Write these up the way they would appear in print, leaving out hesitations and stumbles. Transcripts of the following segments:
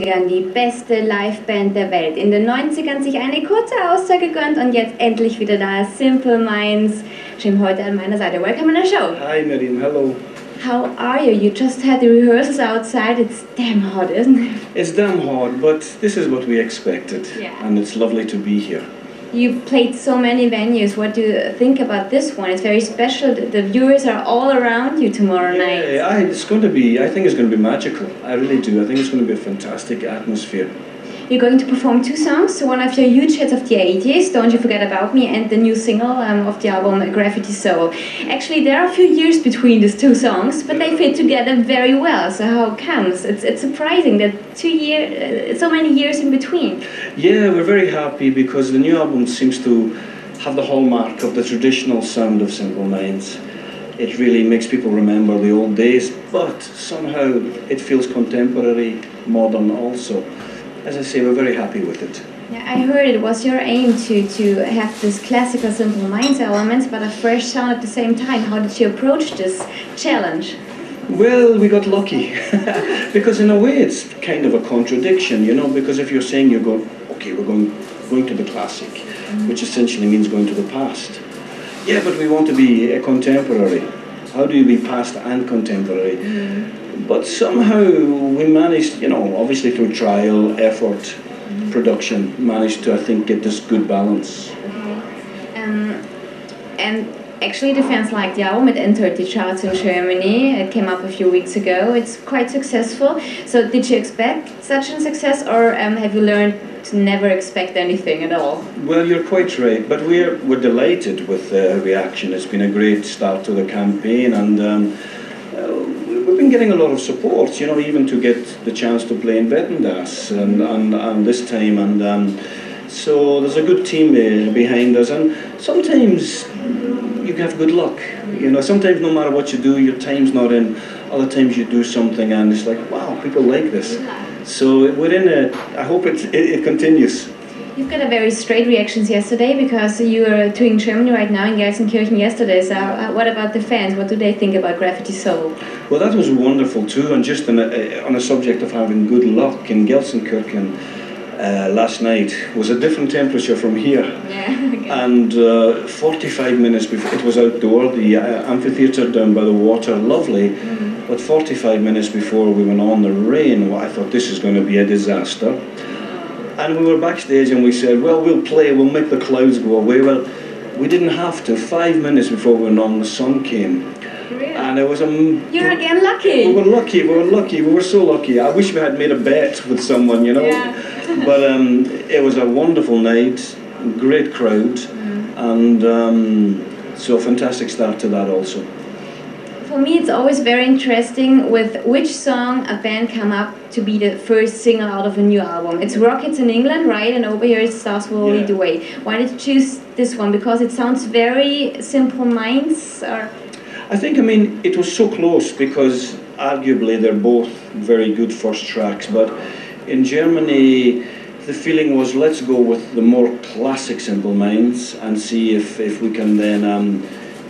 Die beste Liveband der Welt. In den 90ern sich eine kurze Auszeit gegönnt und jetzt endlich wieder da. Simple Minds. Jim heute an meiner Seite. Welcome on the show. Hi Miriam, hello. How are you? You just had the rehearsals outside. It's damn hot, isn't it? It's damn hot, but this is what we expected. Yeah. And it's lovely to be here. You've played so many venues. What do you think about this one? It's very special. The viewers are all around you tomorrow night. Yeah, I think it's going to be magical. I really do. I think it's going to be a fantastic atmosphere. You're going to perform two songs, one of your huge hits of the 80s, Don't You Forget About Me, and the new single of the album, Graffiti Soul. Actually, there are a few years between these two songs, but they fit together very well. So how comes? It's surprising that so many years in between. Yeah, we're very happy because the new album seems to have the hallmark of the traditional sound of Simple Minds. It really makes people remember the old days, but somehow it feels contemporary, modern also. As I say, we're very happy with it. Yeah, I heard it was your aim to have this classical Simple Minds elements, but a fresh sound at the same time. How did you approach this challenge? Well, we got lucky. Because in a way it's kind of a contradiction, you know, because if you're saying we're going to the classic, which essentially means going to the past. Yeah, but we want to be a contemporary. How do you be past and contemporary? But somehow we managed, you know, obviously through trial, effort, production, managed to, I think, get this good balance. And actually the fans liked the album. It entered the charts in Germany. It came up a few weeks ago. It's quite successful. So did you expect such a success, or have you learned to never expect anything at all? Well, you're quite right, but we're delighted with the reaction. It's been a great start to the campaign, and we've been getting a lot of support, you know, even to get the chance to play in Vettendas and this time, and so there's a good team behind us, and sometimes you have good luck, you know, sometimes no matter what you do, your time's not in, other times you do something and it's like, wow, people like this. So we're in I hope it continues. You've got a very straight reactions yesterday because you are touring Germany right now in Gelsenkirchen yesterday. So what about the fans? What do they think about Graffiti Soul? Well, that was wonderful too, and just on a subject of having good luck, in Gelsenkirchen last night was a different temperature from here. Yeah, okay. And 45 minutes before, it was outdoor, the amphitheatre down by the water, lovely, but 45 minutes before we went on, the rain, well, I thought this is going to be a disaster. And we were backstage and we said, well, we'll play, we'll make the clouds go away. Well, we didn't have to. 5 minutes before we went on, the sun came. Really? And it was You're again lucky. We were so lucky. I wish we had made a bet with someone, you know. Yeah. But it was a wonderful night, great crowd, and so a fantastic start to that also. For me, it's always very interesting with which song a band come up to be the first single out of a new album. It's Rockets in England, right? And over here, Stars Will Lead the Way. Why did you choose this one? Because it sounds very Simple Minds, or? I think, I mean, it was so close because arguably they're both very good first tracks, but in Germany, the feeling was let's go with the more classic Simple Minds and see if we can then,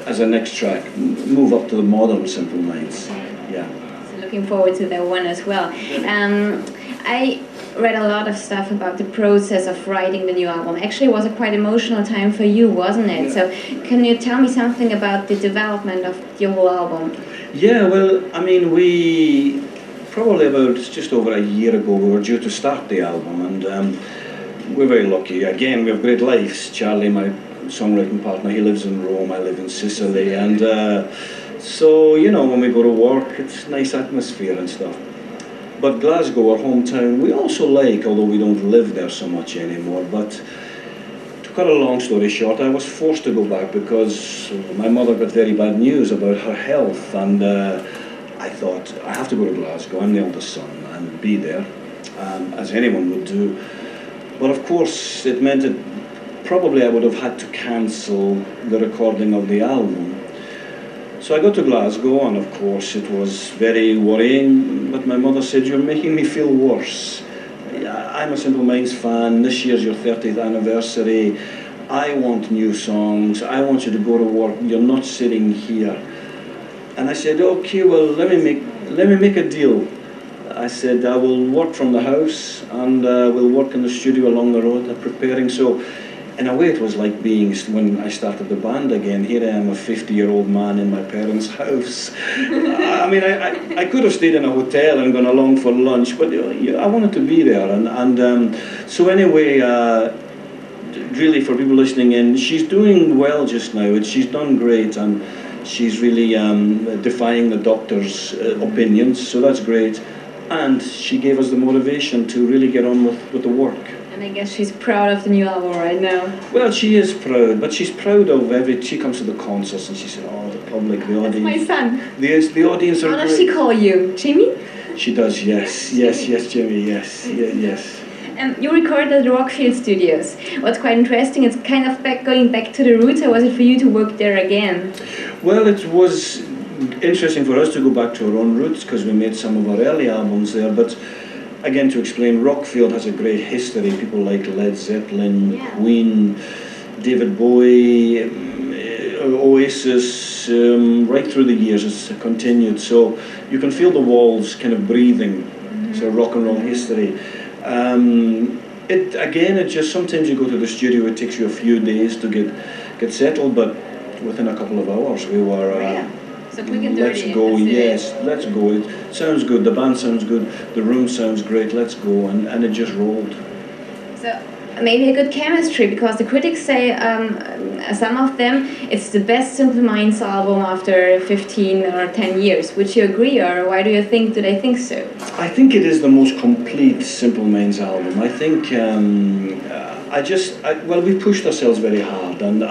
as a next track, move up to the modern Simple Minds. Yeah. So looking forward to that one as well. I read a lot of stuff about the process of writing the new album. Actually, it was a quite emotional time for you, wasn't it? Yeah. So can you tell me something about the development of your whole album? Yeah, well, I mean, we probably about just over a year ago we were due to start the album, and we're very lucky. Again, we have great lives. Charlie, my songwriting partner, he lives in Rome, I live in Sicily, and so, you know, when we go to work, it's nice atmosphere and stuff. But Glasgow, our hometown, we also like, although we don't live there so much anymore. But to cut a long story short, I was forced to go back because my mother got very bad news about her health, and I thought, I have to go to Glasgow, I'm the eldest son, and be there, as anyone would do. But of course, it meant that probably I would have had to cancel the recording of the album. So I got to Glasgow, and of course it was very worrying, but my mother said, you're making me feel worse. I'm a Simple Minds fan, this year's your 30th anniversary, I want new songs, I want you to go to work, you're not sitting here. And I said, okay, well, let me make a deal. I said I will work from the house and we'll work in the studio along the road, preparing. So in a way it was like being, when I started the band again, here I am, a 50-year-old man in my parents' house. I mean, I could have stayed in a hotel and gone along for lunch, but I wanted to be there. So anyway, really for people listening in, she's doing well just now. She's done great, and she's really defying the doctor's opinions, so that's great. And she gave us the motivation to really get on with the work. And I guess she's proud of the new album right now. Well, she is proud, but she's proud of she comes to the concerts and she said, oh, the public, the audience. That's my son. The audience are How does great. she call you? Jimmy? She does, yes, yes, Jimmy, yes, yes. You recorded at the Rockfield Studios. What's quite interesting, it's kind of going back to the roots. How was it for you to work there again? Well, it was interesting for us to go back to our own roots because we made some of our early albums there, but again, to explain, Rockfield has a great history. People like Led Zeppelin, yeah. Queen, David Bowie, Oasis, right through the years it's continued. So you can feel the walls kind of breathing. It's a rock and roll history. It just, sometimes you go to the studio, it takes you a few days to get settled, but within a couple of hours we were... So quick and dirty. Let's go, yes, let's go. It sounds good, the band sounds good, the room sounds great, let's go, and it just rolled. So maybe a good chemistry, because the critics say, some of them, it's the best Simple Minds album after 15 or 10 years. Would you agree, or why do they think so? I think it is the most complete Simple Minds album. I think, well, we pushed ourselves very hard, and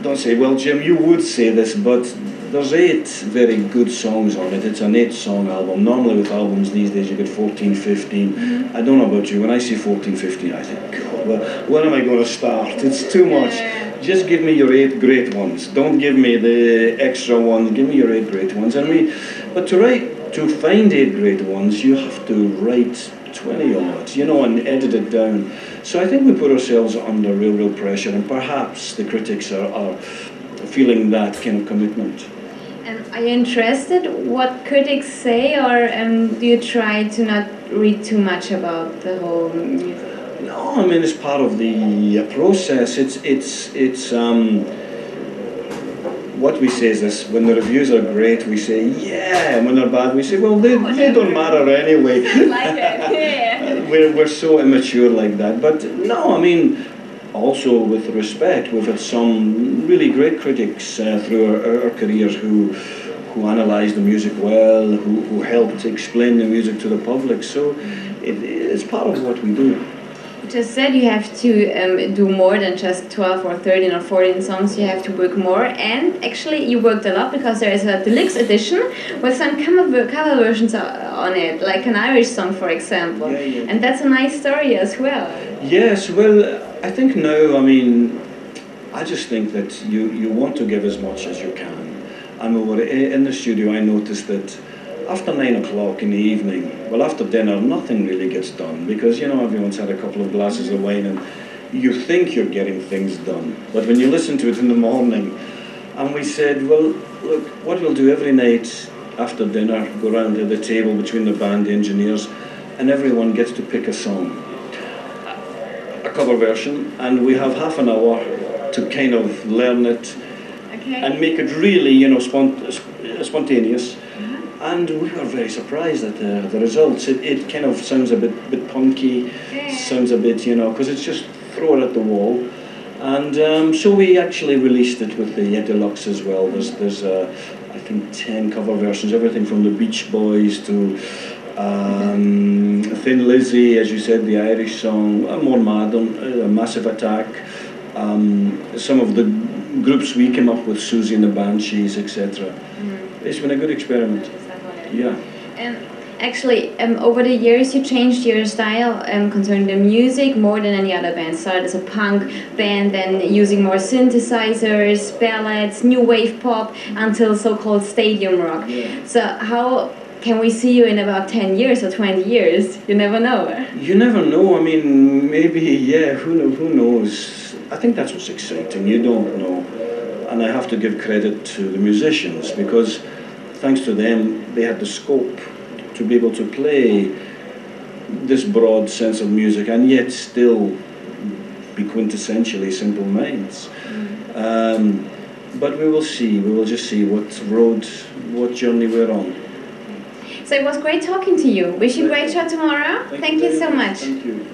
don't say, well, Jim, you would say this, but there's 8 very good songs on it. It's an 8-song album. Normally with albums these days you get 14, 15. Mm-hmm. I don't know about you, when I see 14, 15, I think, God, well, when am I going to start? It's too much. Just give me your 8 great ones. Don't give me the extra one. Give me your 8 great ones. But to find 8 great ones, you have to write 20 odd, and edit it down. So I think we put ourselves under real pressure, and perhaps the critics are feeling that kind of commitment. And are you interested what critics say, or do you try to not read too much about the whole music? No, I mean, it's part of the process. It's what we say is this: when the reviews are great, we say yeah, and when they're bad, we say, well, they don't matter anyway. Like it, yeah. We're so immature like that. But no, I mean, also with respect, we've had some really great critics through our careers who analysed the music well, who helped explain the music to the public. So it's part of what we do. You just said you have to do more than just 12 or 13 or 14 songs. You have to work more, and actually you worked a lot, because there is a deluxe edition with some cover versions on it, like an Irish song, for example. Yeah. And that's a nice story as well. Yes, well, I think now, I mean, I just think that you want to give as much as you can. And we were in the studio, I noticed that after 9 o'clock in the evening, well, after dinner, nothing really gets done, because, everyone's had a couple of glasses of wine and you think you're getting things done. But when you listen to it in the morning, and we said, well, look, what we'll do every night after dinner, go around to the table between the band engineers, and everyone gets to pick a song, a cover version, and we have half an hour to kind of learn it and make it really, spontaneous. And we were very surprised at the results. It kind of sounds a bit punky, sounds a bit, because it's just throw it at the wall. And so we actually released it with the deluxe as well. There's I think 10 cover versions, everything from the Beach Boys to Thin Lizzy, as you said, the Irish song, more modern, Massive Attack. Some of the groups we came up with, Susie and the Banshees, etc. It's been a good experiment. Yeah. Actually, over the years you changed your style concerning the music more than any other band. Started as a punk band, then using more synthesizers, ballads, new wave pop, until so-called stadium rock. Yeah. So how can we see you in about 10 years or 20 years? You never know. You never know. I mean, maybe, yeah, who knows? I think that's what's exciting. You don't know. And I have to give credit to the musicians, because thanks to them, they had the scope to be able to play this broad sense of music and yet still be quintessentially Simple Minds. But we will see. We will just see what journey we're on. So it was great talking to you. Wish you a great show tomorrow. Thank you so much. Thank you.